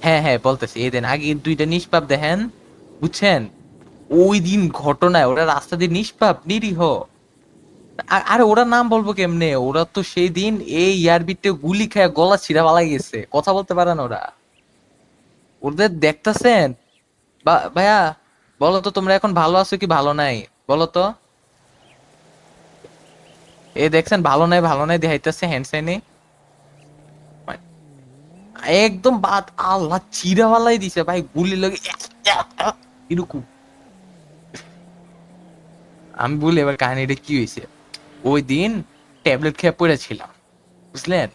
হ্যাঁ হ্যাঁ বলতেছি, এই দেন আগে দুইটা নিষ্পাপ দেখেন, বুঝছেন? ওই দিন ঘটনায় ওরা রাস্তা দিয়ে নিষ্পাপ নিরীহ। আরে ওরা নাম বলবো কেমনে, ওরা তো সেই দিন এই ইয়ারবিতে গুলি খেয়ে গলা ছিঁড়া পালাই গেছে, কথা বলতে পারে না ওরা। ওদের দেখতাছেন? ভাইয়া, বলো তো তোমরা এখন ভালো আছো কি ভালো নাই, বলো তো। এ দেখছেন, ভালো নাই ভালো নাই দেখাইতেছে হ্যান্ড সাইনে। একদম বাদ আল্লাহ চিরাওয়ালাই দিছে ভাই, গুলি লাগে এরকম। আমি বলি এবার কাহিনীটা কি হয়েছে। ওই দিন ট্যাবলেট খেয়ে পড়েছিলাম, বুঝলেন?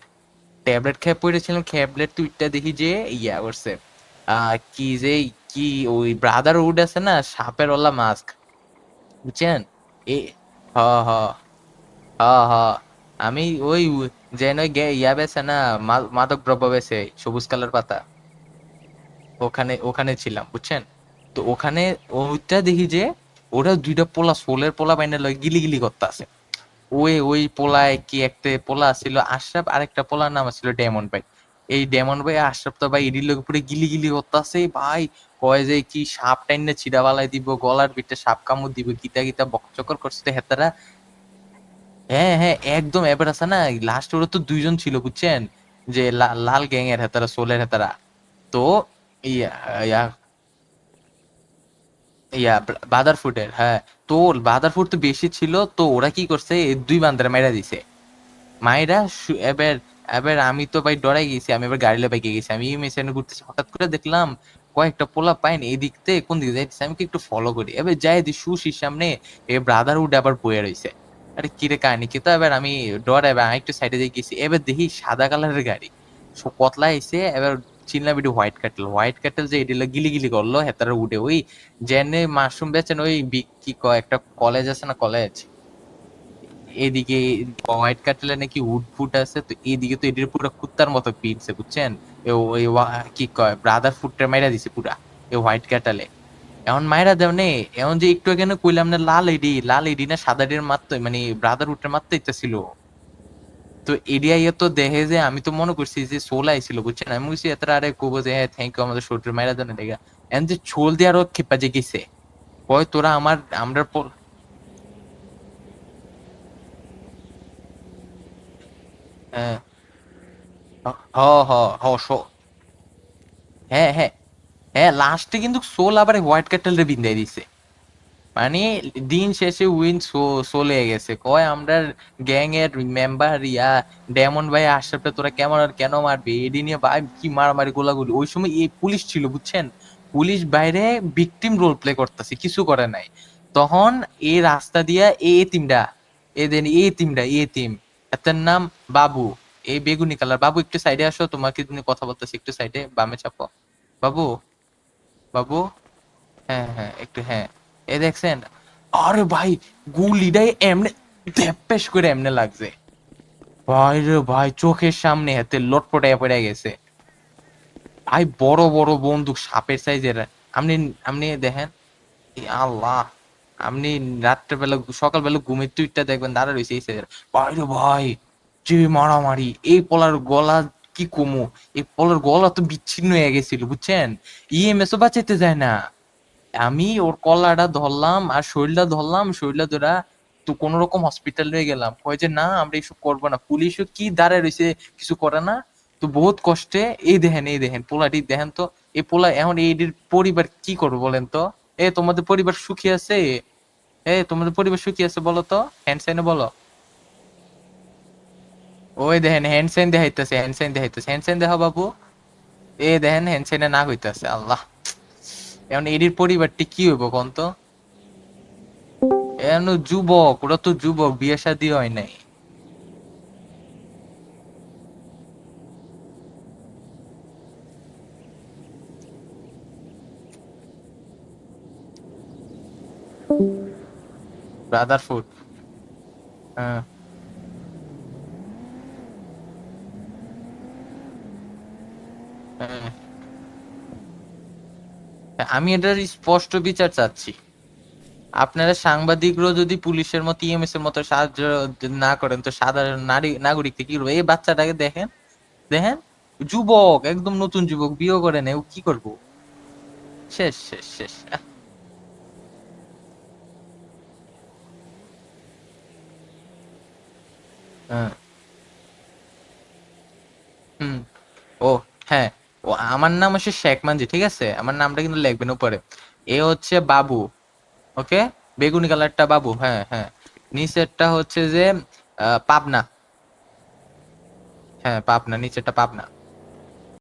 ট্যাবলেট খেয়ে পড়েছিলাম, ট্যাবলেট তুইটা দেখি যে ইয়া করছে, কি যে, কি ওই ব্রাদারহুড আছে না, সাপের ওলা মাস্ক, বুঝছেন? এ হ হ হ হ আমি ওই যেন ইয়া বেছে না, মাদক দ্রব্য বেছে, সবুজ কালার পাতা, ওখানে ওখানে ছিলাম, বুঝছেন? তো ওখানে ওইটা দেখি যে ওরা দুইটা পোলা, সোলের পোলা বাইনে লয় গিলি গিলি করতে আছে। ওই ওই পোলায় কি একটা পোলা ছিল আশরাফ, আরেকটা পোলার নাম ছিল ডেমন ভাই। এই ডেমন ভাই আশরাফ তো ভাই এডির লোক পুরো গিলি গিলি করতেছে ভাই। কয় যে কি সাপ টাইনে ছিড়া বালাই দিব, গলার ভিতরে সাপ কামড় দিব, গীতা গীতা বকচকর করছে হেতারা। হ্যাঁ হ্যাঁ একদম, এবার আছে না লাস্ট ওরা তো দুইজন ছিল, বুঝছেন? যে লাল গ্যাং এর হেতারা, সোলের হেতারা। তো ইয়া ইয়া ইয়া বাদারফুটের, হ্যাঁ। তো বাদারফুট তো বেশি ছিল, তো ওরা কি করছে, এই দুই বান্দারে মাইরা দিছে। মাইরা এবার, এবার আমি তো ভাই ডরাই গেছি, আমি এবার গাড়ি বাইকে গেছি, আমি মেশিনে ঘুরতেছি, হঠাৎ করে দেখলাম কয়েকটা পোলা পাইন এই দিক থেকে কোন দিকে যাইতেছে, আমি কি একটু ফলো করি, এবার যাই দি সুশির সামনে এ ব্রাদারহুড আবার বয়ে রয়েছে। আরে কিরে কাহিনী কি, তো এবার আমি ডর, এবার একটু সাইডে দিয়ে গেছি, এবার দেখি সাদা কালারের গাড়ি কতলা আইছে, এবার চিনলাম একটু হোয়াইট ক্যাটেল, হোয়াইট ক্যাটেল যে এটি গিলি গিলি করলো হেতারা উঠে ওই জেনে মাশরুম বেচেন ওই কি কয় একটা কলেজ আছে না, কলেজ এদিকে হোয়াইট কাটলে নাকি উড ফুট আছে, তো এইদিকে তো এটির পুরো কুত্তার মতো পিটছে, বুঝছেন? ওই কি কয় ব্রাদার ফুটটা মাইরা দিছে পুরা এই হোয়াইট কাটালে। এখন মাইরা দেও নে, এখন যে একটু এখানে কইলাম না লাল এডি না সাদা এডির মারতো, মানে ব্রাদার উডটা মারতে ইচ্ছা। তো এডিয়া ইয়ে তো দেখে যে আমি তো মনে করছি যে সোল আইছিল, বুঝছেন? আমি বুঝছি এত আরে কবো যে হ্যাঁ থ্যাংক ইউ আমাদের শরীর মাইরা দেন দেখা, এন যে ছোল দিয়ে আরো খেপা যে গেছে, কয় তোরা আমার আমরা হ্যাঁ হ হ হ হ্যাঁ হ্যাঁ হ্যাঁ লাস্টে কিন্তু সোল আবার হোয়াইট ক্যাটেল রে বিন্দাই দিছে। মানে দিন শেষে উইন চলে গেছে, কয় আমরা গ্যাং এর মেম্বার ইয়া ডেমন ভাই আশরাফটা তোরা কেমন আর কেন মারবি, এডি নিয়ে ভাই কি মারামারি গোলাগুলি। ওই সময় এই পুলিশ ছিল, বুঝছেন? পুলিশ বাইরে ভিকটিম রোল প্লে করতেছে, কিছু করে নাই। তখন এই রাস্তা দিয়া এই এতিমটা, এই এতিম এটার নাম বাবু, এই বেগুনি কালার বাবু, একটু সাইডে আসো, তোমাকে নিয়ে কথা বলতেছি, একটু সাইডে বামে চাপো। বাবু, বাবু, হ্যাঁ হ্যাঁ একটু হ্যাঁ। এ দেখছেন? আরে ভাই গুলিটাই এমনে ধেপ্পেশ করে এমনে লাগছে, ভাই রে ভাই চোখের সামনে হাতে লটপটাইয়া পড়ে গেছে। ভাই বড় বড় বন্দুক সাপের সাইজের। আপনি আপনি দেখেন, এ আল্লাহ, আপনি রাত্রেবেলা সকালবেলা ঘুমের তুইটা দেখবেন দাঁড়া রয়েছে এই সাইজের। ভাই রে ভাই যে মারামারি, এই পলার গলা কি কমু, এই পলার গলা তো বিচ্ছিন্ন হয়ে গেছিল, বুঝছেন? ইএমএস ও বাঁচাইতে যায় না। আমি ওর কলাটা ধরলাম আর শরীরটা ধরলাম, শরীরটা ধরা তো কোন রকম হসপিটাল নিয়ে গেলাম, কয় যে না আমরা এইসব করবো না, পুলিশও কি দাঁড়ায় রয়েছে, কিছু করে না। তো বহুত কষ্টে এই দেখেন পোলাটি দেখেন তো, এই পোলা এখন এইটির পরিবার কি করবো বলেন তো? এ তোমাদের পরিবার সুখী আছে? এ তোমাদের পরিবার সুখী আছে বলো তো, হ্যান্ড সাইনে বলো। ওই দেখেন হ্যান্ড সাইন দেখাইতেছে, হ্যান্ড সাইন দেখাইতেছে, হ্যান্ড সাইন দেখো বাবু। এ দেখেন হ্যান্ড সাইনে না হইতাছে, আল্লাহ। এখন এটির পরিবারটি কি হইব কোন তো? এখনো যুবক, ওরা তো যুবক, বিয়ে শাদী হয় নাই। ব্রাদারহুড, হ্যাঁ হ্যাঁ। আমি এটার স্পষ্ট বিচার চাচ্ছি। আপনারা সাংবাদিকরা যদি পুলিশের মতো ইএমএস এর মতো সাহায্য না করেন, তো সাধারণ নারী নাগরিককে কি করবে? এই বাচ্চাটাকে দেখেন, দেখেন যুবক, একদম নতুন যুবক, বিয়ে করে নেই, ও কি করবো? শেষ শেষ শেষ। হ্যাঁ। হুম। ও হ্যাঁ, ও আমার নাম হচ্ছে শেখ মানজি, ঠিক আছে, আমার নামটা কিন্তু লিখবেন উপরে। এ হচ্ছে বাবু। ওকে, বেগুনি কালারটা বাবু, হ্যাঁ হ্যাঁ। নিচেরটা হচ্ছে যে পাবনা। হ্যাঁ পাবনা, নিচেরটা পাবনা।